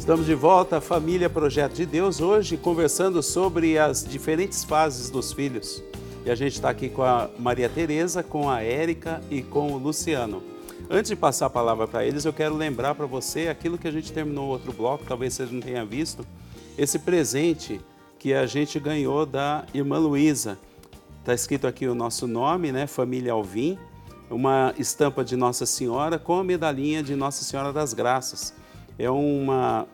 Estamos de volta, Família Projeto de Deus, hoje conversando sobre as diferentes fases dos filhos. E a gente está aqui com a Maria Tereza, com a Érica e com o Luciano. Antes de passar a palavra para eles, eu quero lembrar para você aquilo que a gente terminou no outro bloco, talvez você não tenha visto, esse presente que a gente ganhou da irmã Luísa. Está escrito aqui o nosso nome, né? Família Alvim, uma estampa de Nossa Senhora com a medalhinha de Nossa Senhora das Graças. É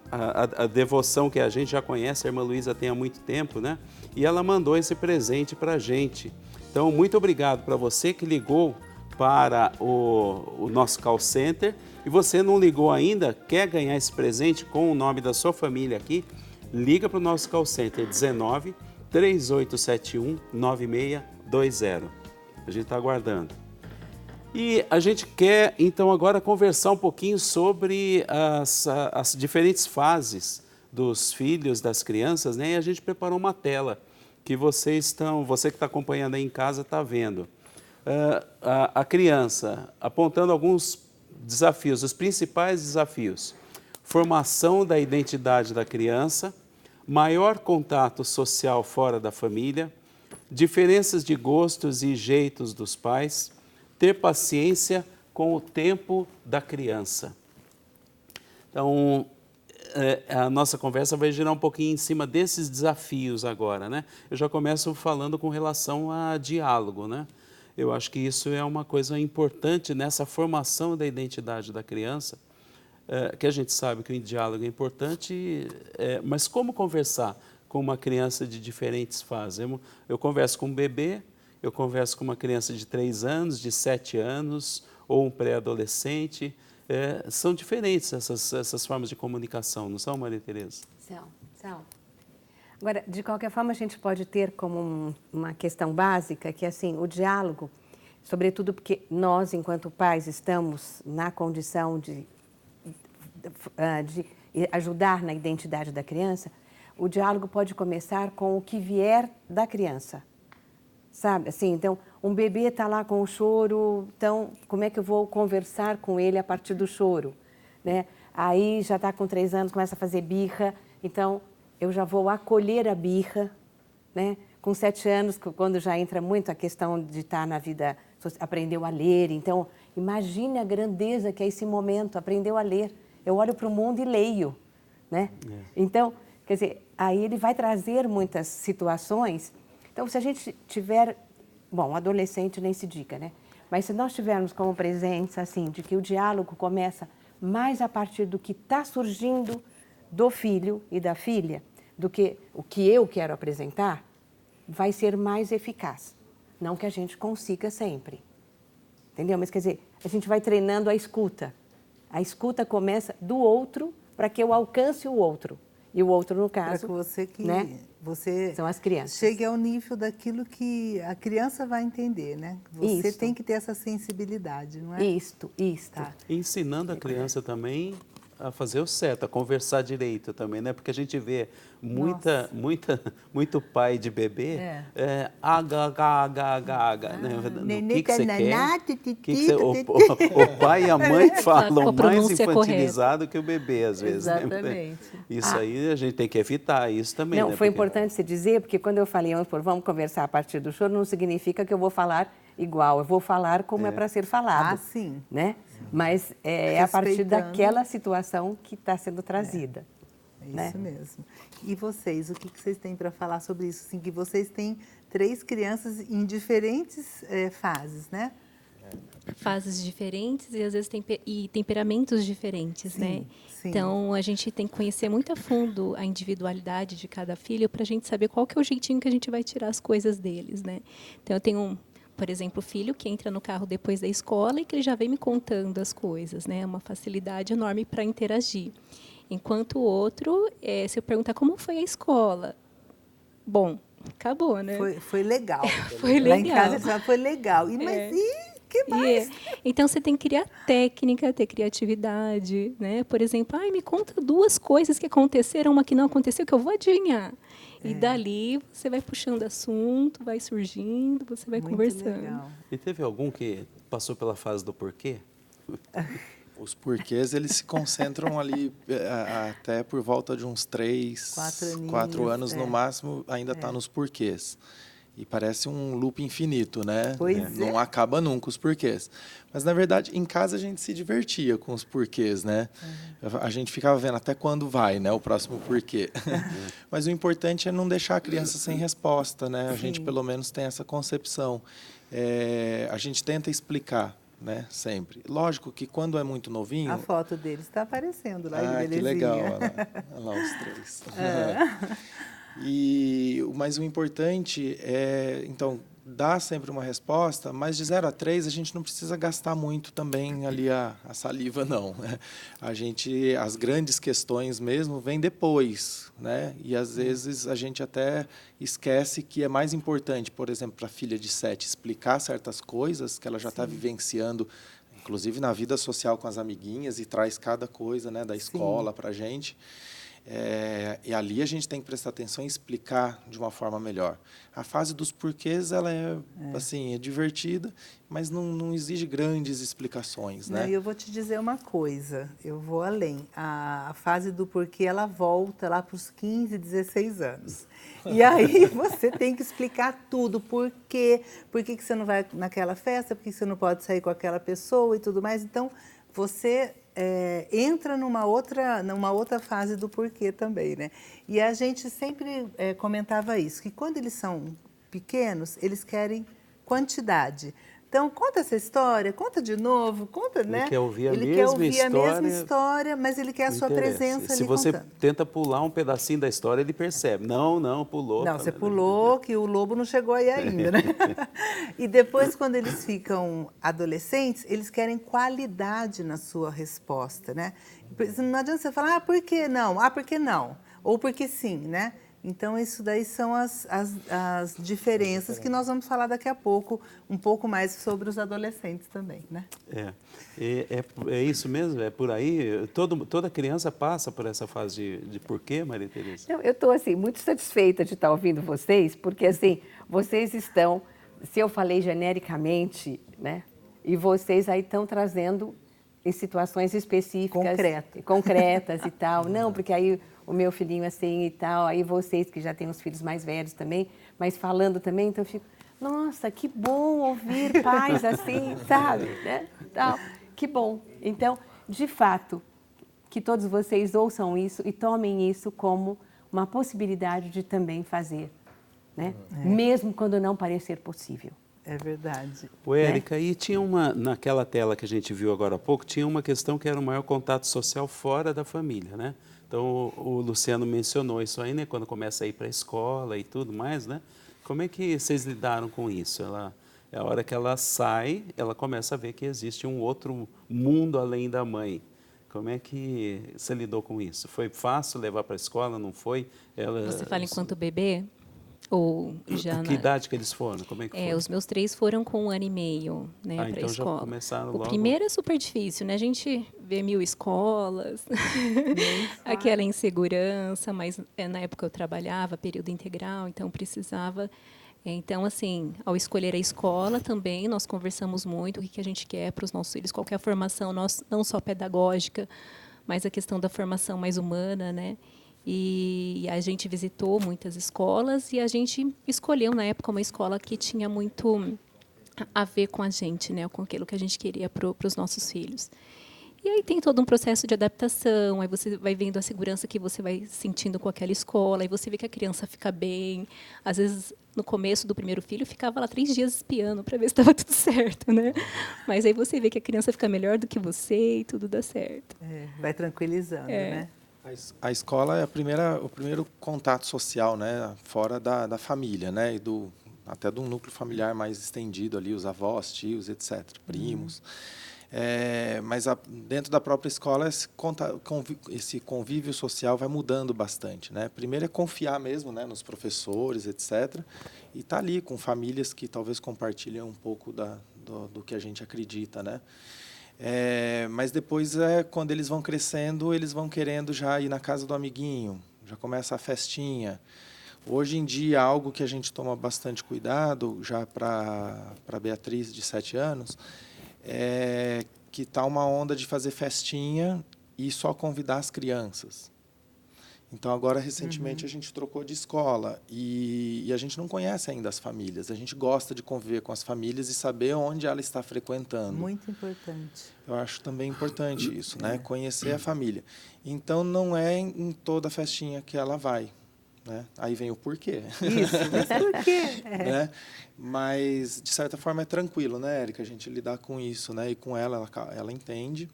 a devoção que a gente já conhece, a irmã Luísa tem há muito tempo, né? E ela mandou esse presente para a gente. Então, muito obrigado para você que ligou para o nosso call center. E você não ligou ainda, quer ganhar esse presente com o nome da sua família aqui, liga para o nosso call center 19 3871 9620. A gente está aguardando. E a gente quer, então, agora conversar um pouquinho sobre as diferentes fases dos filhos, das crianças, né? E a gente preparou uma tela que você que está acompanhando aí em casa está vendo. A criança apontando alguns desafios, os principais desafios. Formação da identidade da criança, maior contato social fora da família, diferenças de gostos e jeitos dos pais, ter paciência com o tempo da criança. Então, a nossa conversa vai girar um pouquinho em cima desses desafios agora, né? Eu já começo falando com relação a diálogo, né? Eu acho que isso é uma coisa importante nessa formação da identidade da criança, que a gente sabe que o diálogo é importante, mas como conversar com uma criança de diferentes fases? Eu converso com um bebê, eu converso com uma criança de 3 anos, de 7 anos, ou um pré-adolescente. São diferentes essas formas de comunicação, não são, Maria Tereza? São. Agora, de qualquer forma, a gente pode ter como uma questão básica que, assim, o diálogo, sobretudo porque nós, enquanto pais, estamos na condição de ajudar na identidade da criança, o diálogo pode começar com o que vier da criança. Sabe, assim, então, um bebê está lá com o choro, então, como é que eu vou conversar com ele a partir do choro, né? Aí, já está com 3 anos, começa a fazer birra, então, eu já vou acolher a birra, né? Com 7 anos, quando já entra muito a questão de estar na vida, aprendeu a ler, então, imagine a grandeza que é esse momento, aprendeu a ler. Eu olho para o mundo e leio, né? Então, quer dizer, aí ele vai trazer muitas situações. Então, se a gente tiver, bom, adolescente nem se diga, né? Mas se nós tivermos como presença, assim, de que o diálogo começa mais a partir do que está surgindo do filho e da filha, do que o que eu quero apresentar, vai ser mais eficaz. Não que a gente consiga sempre, entendeu? Mas, quer dizer, a gente vai treinando a escuta. A escuta começa do outro para que eu alcance o outro. E o outro, no caso, né? Você são as crianças. Chegue ao nível daquilo que a criança vai entender, né? Você tem que ter essa sensibilidade, não é? Isso. Tá. Ensinando a criança também a fazer o certo, a conversar direito também, né? Porque a gente vê muito pai de bebê, né? O que você quer? O pai e a mãe falam mais infantilizado que o bebê, às vezes. Exatamente. Né? Isso aí a gente tem que evitar, isso também. Não, né? foi importante você dizer, porque quando eu falei, vamos conversar a partir do choro, não significa que eu vou falar igual, eu vou falar como é para ser falado. Ah, sim. Né? Mas é a partir daquela situação que está sendo trazida. É isso mesmo. E vocês, o que vocês têm para falar sobre isso? Assim, que vocês têm 3 crianças em diferentes fases, né? Fases diferentes e, às vezes, temperamentos diferentes, né? Sim. Então, a gente tem que conhecer muito a fundo a individualidade de cada filho para a gente saber qual que é o jeitinho que a gente vai tirar as coisas deles, né? Então, eu tenho por exemplo, o filho que entra no carro depois da escola e que ele já vem me contando as coisas, né? Uma facilidade enorme para interagir. Enquanto o outro, se eu perguntar como foi a escola, bom, acabou, né? Foi legal. Foi legal. Lá em casa já foi legal. E que mais? Então, você tem que criar técnica, ter criatividade, né? Por exemplo, me conta 2 coisas que aconteceram, uma que não aconteceu, que eu vou adivinhar. E dali você vai puxando assunto, vai surgindo, você vai conversando. Legal. E teve algum que passou pela fase do porquê? Os porquês, eles se concentram ali até por volta de uns 4 anos no máximo, ainda está nos porquês. E parece um loop infinito, né? Não acaba nunca os porquês. Mas, na verdade, em casa a gente se divertia com os porquês, né? A gente ficava vendo até quando vai, né? O próximo porquê. Mas o importante é não deixar a criança sem resposta, né? A gente, pelo menos, tem essa concepção. A gente tenta explicar, né? Sempre. Lógico que quando é muito novinho... A foto deles está aparecendo lá, de belezinha. Que legal. Olha lá os 3. Mas o importante é, então, dar sempre uma resposta, mas de 0 a 3 a gente não precisa gastar muito também ali a saliva, não. As grandes questões mesmo vêm depois, né? E às vezes a gente até esquece que é mais importante, por exemplo, para a filha de 7, explicar certas coisas que ela já está vivenciando, inclusive na vida social com as amiguinhas, e traz cada coisa, né, da escola para a gente. E ali a gente tem que prestar atenção e explicar de uma forma melhor. A fase dos porquês, ela assim, é divertida, mas não exige grandes explicações, né? E eu vou te dizer uma coisa, eu vou além. A fase do porquê, ela volta lá para os 15, 16 anos. E aí você tem que explicar tudo, por que você não vai naquela festa, por que você não pode sair com aquela pessoa e tudo mais. Então, você entra numa outra fase do porquê também, né? E a gente sempre comentava isso, que quando eles são pequenos, eles querem quantidade. Então, conta essa história, conta de novo, conta, né? Ele quer ouvir a mesma história, mas ele quer a sua presença ali Se você contando. tenta pular um pedacinho da história, ele percebe. Não, pulou. Não, você pulou, que o lobo não chegou aí ainda, né? E depois, quando eles ficam adolescentes, eles querem qualidade na sua resposta, né? Não adianta você falar, por que não? Por que não? Ou porque sim, né? Então, isso daí são as diferenças que nós vamos falar daqui a pouco, um pouco mais sobre os adolescentes também, né? É isso mesmo? É por aí? Toda criança passa por essa fase de porquê, Maria Tereza? Eu estou, assim, muito satisfeita de estar ouvindo vocês, porque, assim, vocês estão, se eu falei genericamente, né? E vocês aí estão trazendo em situações específicas. Concretas e tal. Não, porque aí o meu filhinho assim e tal, aí vocês que já têm os filhos mais velhos também, mas falando também, então eu fico, nossa, que bom ouvir pais assim, sabe? Né? Tal. Que bom. Então, de fato, que todos vocês ouçam isso e tomem isso como uma possibilidade de também fazer, né? Mesmo quando não parecer possível. É verdade. Érica, e tinha naquela tela que a gente viu agora há pouco, tinha uma questão que era o maior contato social fora da família, né? Então, o Luciano mencionou isso aí, né? Quando começa a ir para a escola e tudo mais, né? Como é que vocês lidaram com isso? A hora que ela sai, ela começa a ver que existe um outro mundo além da mãe. Como é que você lidou com isso? Foi fácil levar para a escola, não foi? Você fala enquanto bebê? Ou já que idade que eles foram? Como é que foi? Os meus 3 foram com 1 ano e meio, né, para a então escola. Já começaram logo... O primeiro é super difícil, né? A gente vê 1000 escolas, aquela insegurança, mas na época eu trabalhava período integral, então precisava. Então, assim, ao escolher a escola também, nós conversamos muito o que a gente quer para os nossos filhos, qualquer formação, não só pedagógica, mas a questão da formação mais humana, né? E a gente visitou muitas escolas e a gente escolheu, na época, uma escola que tinha muito a ver com a gente, né, com aquilo que a gente queria para os nossos filhos. E aí tem todo um processo de adaptação, aí você vai vendo a segurança que você vai sentindo com aquela escola, aí você vê que a criança fica bem. Às vezes, no começo do primeiro filho, ficava lá 3 dias espiando para ver se estava tudo certo, né? Mas aí você vê que a criança fica melhor do que você e tudo dá certo. Vai tranquilizando, né? A escola é o primeiro contato social, né, fora da família, né, até de um núcleo familiar mais estendido ali, os avós, tios, etc., primos. Mas dentro da própria escola esse convívio social vai mudando bastante, né? Primeiro é confiar mesmo, né, nos professores, etc., e estar ali com famílias que talvez compartilham um pouco do que a gente acredita, né? Mas depois, quando eles vão crescendo, eles vão querendo já ir na casa do amiguinho, já começa a festinha. Hoje em dia, algo que a gente toma bastante cuidado, já para a Beatriz, de 7 anos, que tá uma onda de fazer festinha e só convidar as crianças. Então, agora, recentemente, a gente trocou de escola e a gente não conhece ainda as famílias. A gente gosta de conviver com as famílias e saber onde ela está frequentando. Muito importante. Eu acho também importante isso, né? Conhecer a família. Então, não é em toda festinha que ela vai, né? Aí vem o porquê. Isso, mas por quê? Né? Mas, de certa forma, é tranquilo, né, Érica? A gente lidar com isso, né? E com ela entende.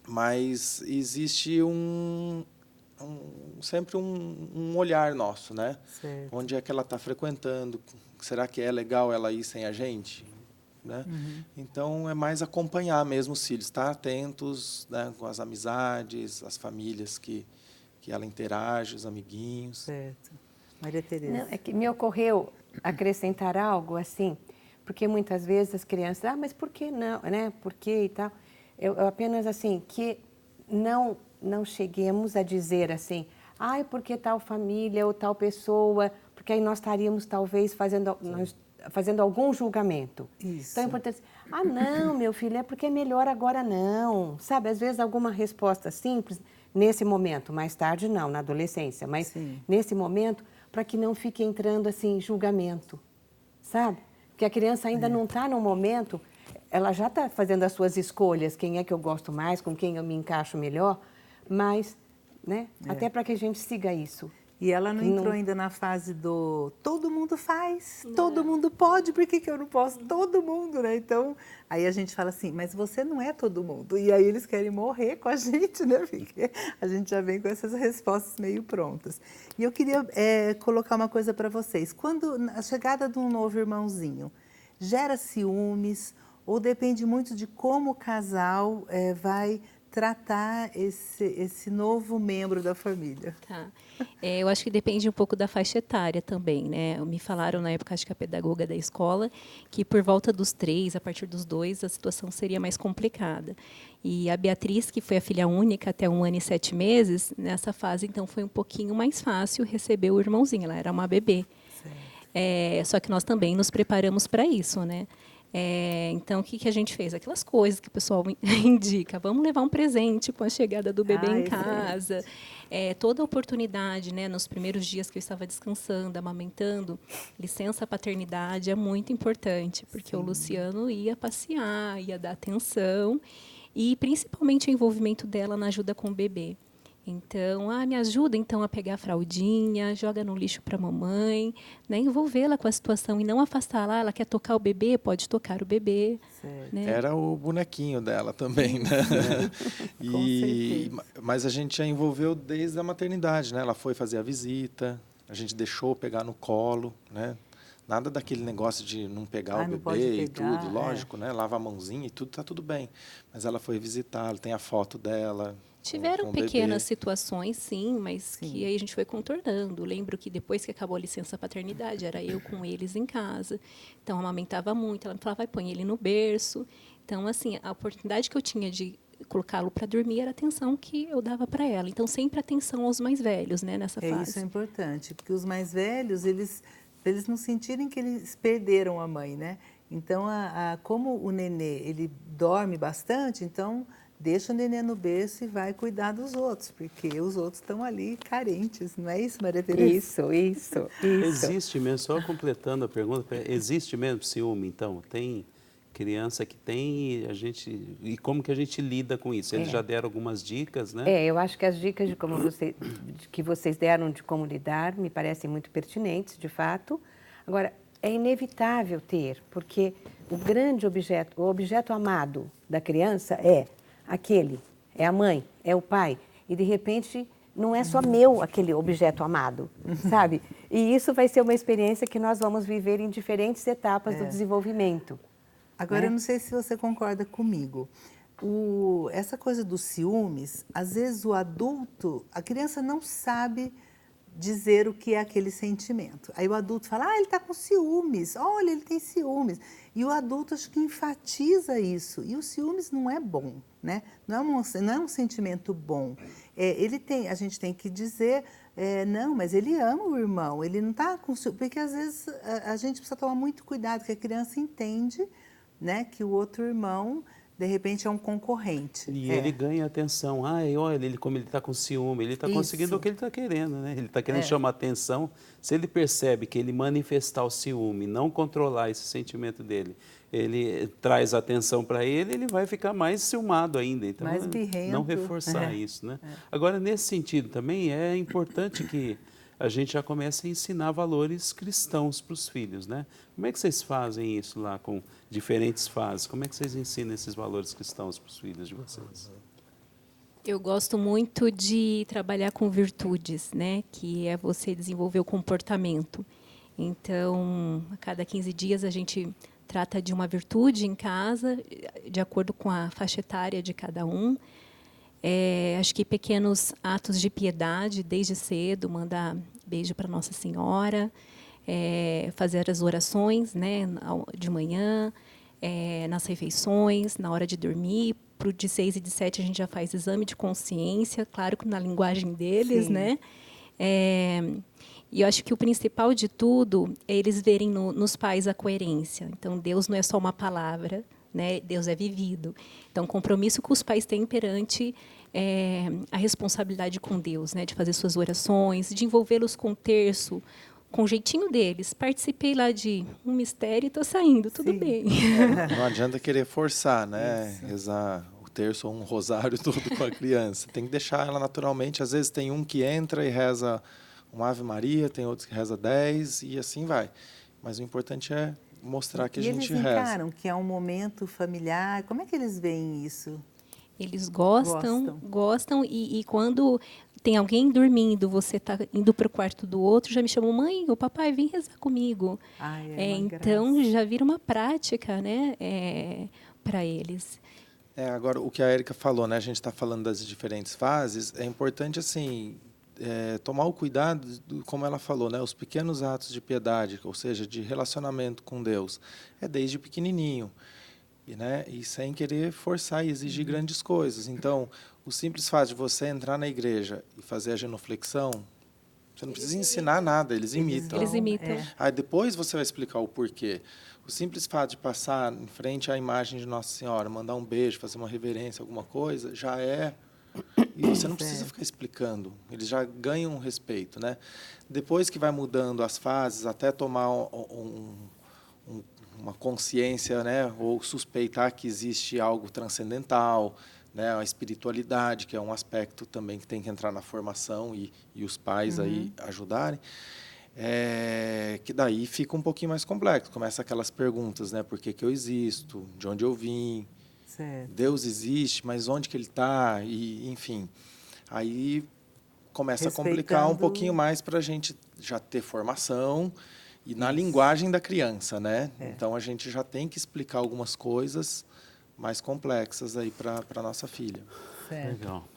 Mas existe sempre um olhar nosso, né? Certo. Onde é que ela está frequentando? Será que é legal ela ir sem a gente? Né? Então, é mais acompanhar mesmo os filhos, estar atentos, né, com as amizades, as famílias que ela interage, os amiguinhos. Certo. Maria Tereza. Não, é que me ocorreu acrescentar algo assim, porque muitas vezes as crianças, mas por que não, né? Por que e tal? Eu apenas assim, que não cheguemos a dizer assim, porque tal família ou tal pessoa, porque aí nós estaríamos talvez fazendo algum julgamento. Isso. Então é importante, não, meu filho, é porque é melhor agora não. Sabe, às vezes alguma resposta simples, nesse momento, mais tarde não, na adolescência, mas Sim. nesse momento, para que não fique entrando assim, julgamento, sabe? Porque a criança ainda não está no momento, ela já está fazendo as suas escolhas, quem é que eu gosto mais, com quem eu me encaixo melhor, mas, né, até para que a gente siga isso. E ela não entrou ainda na fase do todo mundo faz, todo mundo pode, por que eu não posso? Todo mundo, né? Então, aí a gente fala assim, mas você não é todo mundo. E aí eles querem morrer com a gente, né? Porque a gente já vem com essas respostas meio prontas. E eu queria colocar uma coisa para vocês. Quando a chegada de um novo irmãozinho gera ciúmes ou depende muito de como o casal vai tratar esse novo membro da família? Tá. Eu acho que depende um pouco da faixa etária também, né? Me falaram na época, acho que a pedagoga da escola, que por volta dos 3, a partir dos 2, a situação seria mais complicada. E a Beatriz, que foi a filha única até 1 ano e 7 meses, nessa fase, então, foi um pouquinho mais fácil receber o irmãozinho. Ela era uma bebê. Só que nós também nos preparamos para isso, né? Então, o que a gente fez? Aquelas coisas que o pessoal indica. Vamos levar um presente com a chegada do bebê em casa. Toda oportunidade, né, nos primeiros dias que eu estava descansando, amamentando, licença paternidade é muito importante, porque o Luciano ia passear, ia dar atenção, e principalmente o envolvimento dela na ajuda com o bebê. Então, me ajuda então a pegar a fraldinha, joga no lixo para a mamãe, né, envolvê-la com a situação e não afastá-la. Ela quer tocar o bebê, pode tocar o bebê. Né? Era o bonequinho dela também, né? Mas a gente já envolveu desde a maternidade, né? Ela foi fazer a visita, a gente deixou pegar no colo, né? Nada daquele negócio de não pegar o bebê e tudo, lógico, né? Lava a mãozinha e tudo, tá tudo bem. Mas ela foi visitar, ela tem a foto dela. Tiveram pequenas situações, sim, mas que aí a gente foi contornando. Lembro que depois que acabou a licença paternidade, era eu com eles em casa. Então, amamentava muito. Ela me falava, põe ele no berço. Então, assim, a oportunidade que eu tinha de colocá-lo para dormir era a atenção que eu dava para ela. Então, sempre atenção aos mais velhos, né, nessa fase. Isso é importante, porque os mais velhos, eles não sentirem que eles perderam a mãe, né? Então, como o nenê, ele dorme bastante, então deixa o nenê no berço e vai cuidar dos outros, porque os outros estão ali carentes, não é isso, Maria Tereza? Isso. Existe mesmo, só completando a pergunta, existe mesmo ciúme, então? Tem criança que tem e como que a gente lida com isso? Eles já deram algumas dicas, né? Eu acho que as dicas que vocês deram de como lidar me parecem muito pertinentes, de fato. Agora, é inevitável ter, porque o objeto amado da criança é aquele, é a mãe, é o pai, e de repente não é só meu aquele objeto amado, sabe? E isso vai ser uma experiência que nós vamos viver em diferentes etapas do desenvolvimento. Agora, eu não sei se você concorda comigo. Essa coisa dos ciúmes, às vezes o adulto, a criança não sabe dizer o que é aquele sentimento. Aí o adulto fala, ele está com ciúmes, olha, ele tem ciúmes. E o adulto acho que enfatiza isso. E o ciúmes não é bom, né? Não é um sentimento bom. A gente tem que dizer, não, mas ele ama o irmão, ele não está com ciúmes. Porque às vezes a gente precisa tomar muito cuidado, porque a criança entende, né, que o outro irmão de repente é um concorrente. E ele ganha atenção. Ai, olha, ele, como ele está com ciúme, ele está conseguindo o que ele está querendo, né? Ele está querendo chamar atenção. Se ele percebe que ele manifestar o ciúme, não controlar esse sentimento dele, ele traz atenção para ele, ele vai ficar mais ciumado ainda. Então, Mais birrento. não reforçar isso, né? Agora, nesse sentido também, é importante que a gente já comece a ensinar valores cristãos para os filhos, né? Como é que vocês fazem isso lá com diferentes fases? Como é que vocês ensinam esses valores cristãos para os filhos de vocês? Eu gosto muito de trabalhar com virtudes, né? Que é você desenvolver o comportamento. Então, a cada 15 dias a gente trata de uma virtude em casa, de acordo com a faixa etária de cada um. Acho que pequenos atos de piedade, desde cedo, mandar beijo para Nossa Senhora, fazer as orações, né, de manhã, nas refeições, na hora de dormir. Para o de 6 e de 7 a gente já faz exame de consciência, claro que na linguagem deles, né? E eu acho que o principal de tudo é eles verem nos pais a coerência. Então, Deus não é só uma palavra, né? Deus é vivido. Então, o compromisso que os pais têm perante a responsabilidade com Deus, né? De fazer suas orações, de envolvê-los com o terço, com o jeitinho deles. Participei lá de um mistério e estou saindo, tudo bem. Não adianta querer forçar, né? Rezar o terço ou um rosário todo com a criança. Tem que deixar ela naturalmente. Às vezes tem um que entra e reza uma Ave Maria, tem outros que reza 10 e assim vai. Mas o importante é mostrar que a gente eles reza. encaram que é um momento familiar. Como é que eles veem isso? Eles gostam e quando tem alguém dormindo, você está indo para o quarto do outro, já me chamam, mãe, o papai, vem rezar comigo. Então, já vira uma prática, né, para eles. Agora, o que a Érica falou, né, a gente está falando das diferentes fases, é importante, assim, tomar o cuidado, como ela falou, né, os pequenos atos de piedade, ou seja, de relacionamento com Deus, desde pequenininho. E sem querer forçar e exigir grandes coisas. Então, o simples fato de você entrar na igreja e fazer a genuflexão, você não precisa ensinar nada, eles imitam. Eles imitam. Aí depois você vai explicar o porquê. O simples fato de passar em frente à imagem de Nossa Senhora, mandar um beijo, fazer uma reverência, alguma coisa, já é... E você não precisa ficar explicando, eles já ganham um respeito, né? Depois que vai mudando as fases, até tomar uma consciência, né, ou suspeitar que existe algo transcendental, né, a espiritualidade, que é um aspecto também que tem que entrar na formação e os pais aí ajudarem, que daí fica um pouquinho mais complexo. Começa aquelas perguntas, né, por que eu existo, de onde eu vim, Deus existe, mas onde que ele está, e enfim, aí começa a complicar um pouquinho mais para a gente já ter formação. E na linguagem da criança, né? Então, a gente já tem que explicar algumas coisas mais complexas aí para a nossa filha. Legal.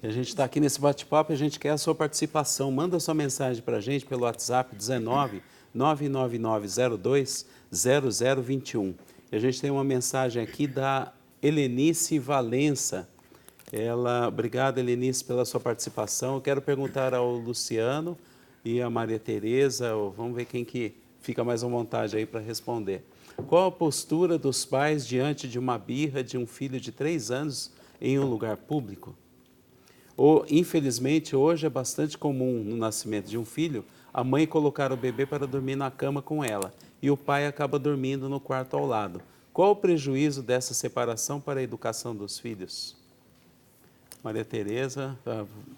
E a gente está aqui nesse bate-papo e a gente quer a sua participação. Manda a sua mensagem para a gente pelo WhatsApp 19 99902 0021. E a gente tem uma mensagem aqui da Helenice Valença. Obrigado, Helenice, pela sua participação. Eu quero perguntar ao Luciano e a Maria Tereza, vamos ver quem que fica mais à vontade aí para responder. Qual a postura dos pais diante de uma birra de um filho de 3 anos em um lugar público? Infelizmente, hoje é bastante comum no nascimento de um filho, a mãe colocar o bebê para dormir na cama com ela e o pai acaba dormindo no quarto ao lado. Qual o prejuízo dessa separação para a educação dos filhos? Maria Tereza.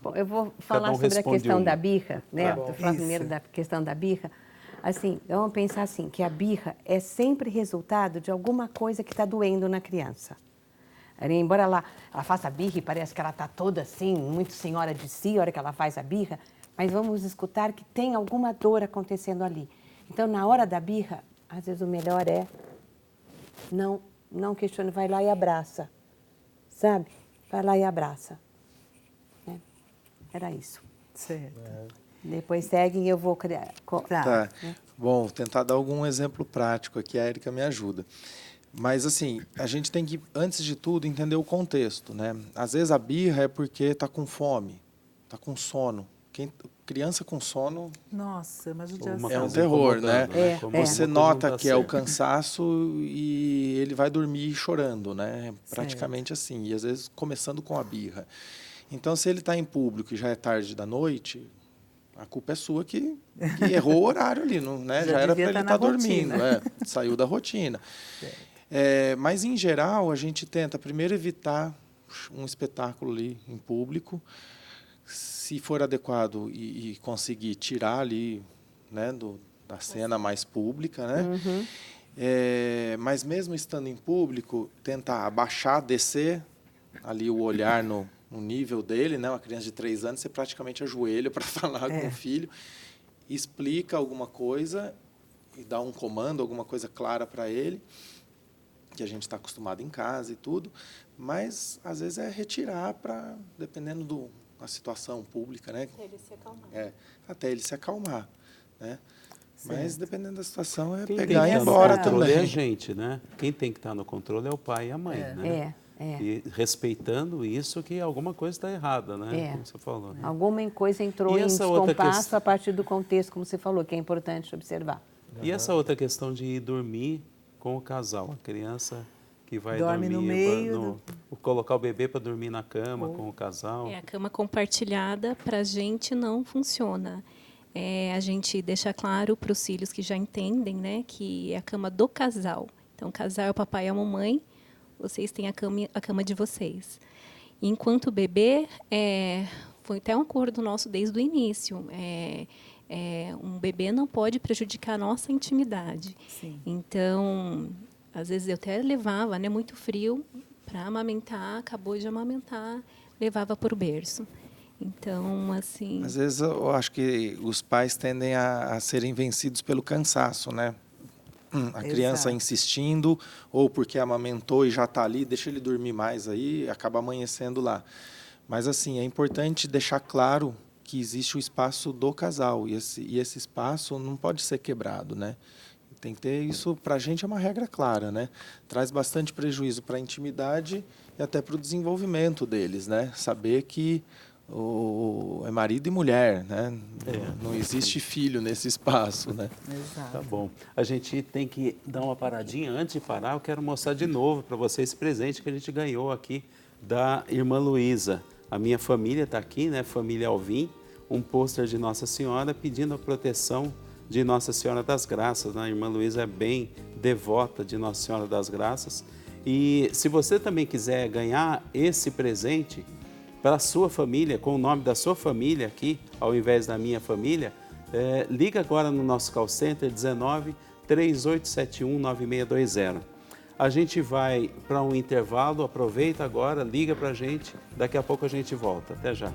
Bom, eu vou falar sobre a questão da birra, né? Vou falar primeiro da questão da birra. Assim, vamos pensar assim, que a birra é sempre resultado de alguma coisa que está doendo na criança. Embora ela faça birra e parece que ela está toda assim, muito senhora de si, a hora que ela faz a birra, mas vamos escutar que tem alguma dor acontecendo ali. Então, na hora da birra, às vezes o melhor é não questione, vai lá e abraça, sabe? Vai lá e abraça. Era isso. Certo. Depois seguem e eu vou criar. Tá. Bom, vou tentar dar algum exemplo prático aqui, a Érica me ajuda. Mas, assim, a gente tem que, antes de tudo, entender o contexto, né? Às vezes a birra é porque está com fome, está com sono, Criança com sono Nossa, mas o dia Uma é um coisa terror, né? incomodando, Como Você uma coisa nota não tá que é o certo. cansaço e ele vai dormir chorando, né? Praticamente assim. E às vezes começando com a birra. Então, se ele está em público e já é tarde da noite, a culpa é sua que errou o horário ali, não, né? Já Já era para devia ele tá estar na dormindo, rotina. saiu da rotina. Mas, em geral, a gente tenta primeiro evitar um espetáculo ali em público. Se for adequado e conseguir tirar ali, né, da cena mais pública, né? Mas mesmo estando em público, tentar abaixar, descer ali o olhar no nível dele, né? Uma criança de 3 anos, você praticamente ajoelha para falar com o filho, explica alguma coisa e dá um comando, alguma coisa clara para ele, que a gente está acostumado em casa e tudo, mas às vezes é retirar para, dependendo da situação pública, né? Até ele se acalmar. Até ele se acalmar, né? Mas dependendo da situação é Quem pegar tem e que ir estar no embora controle é a também. gente, né? Quem tem que estar no controle é o pai e a mãe, né? E respeitando isso que alguma coisa está errada, né? Como você falou. Né? Alguma coisa entrou E em essa outra descompasso a partir do contexto, como você falou, que é importante observar. E essa outra questão de ir dormir com o casal, a criança que vai Dorme no dormir, meio colocar o bebê para dormir na cama com o casal. A cama compartilhada para a gente não funciona. A gente deixa claro para os filhos que já entendem, né, que é a cama do casal. Então, o casal é o papai e a mamãe, vocês têm a cama de vocês. Enquanto bebê, foi até um acordo nosso desde o início. Um bebê não pode prejudicar a nossa intimidade. Sim. Então, às vezes eu até levava, né, muito frio, para amamentar, acabou de amamentar, levava para o berço. Então, assim... Às vezes eu acho que os pais tendem a serem vencidos pelo cansaço, né? A criança insistindo, ou porque amamentou e já está ali, deixa ele dormir mais aí, acaba amanhecendo lá. Mas, assim, é importante deixar claro que existe o espaço do casal, e esse espaço não pode ser quebrado, né? Tem que ter isso, para a gente é uma regra clara, né? Traz bastante prejuízo para a intimidade e até para o desenvolvimento deles, né? Saber que é marido e mulher, né? Não existe filho nesse espaço, né? Exato. Tá bom. A gente tem que dar uma paradinha. Antes de parar, eu quero mostrar de novo para vocês esse presente que a gente ganhou aqui da irmã Luísa. A minha família está aqui, né? Família Alvim, um pôster de Nossa Senhora pedindo a proteção de Nossa Senhora das Graças. Né? A irmã Luísa é bem devota de Nossa Senhora das Graças. E se você também quiser ganhar esse presente para a sua família, com o nome da sua família aqui, ao invés da minha família, liga agora no nosso call center 19 3871 9620. A gente vai para um intervalo, aproveita agora, liga para a gente, daqui a pouco a gente volta. Até já.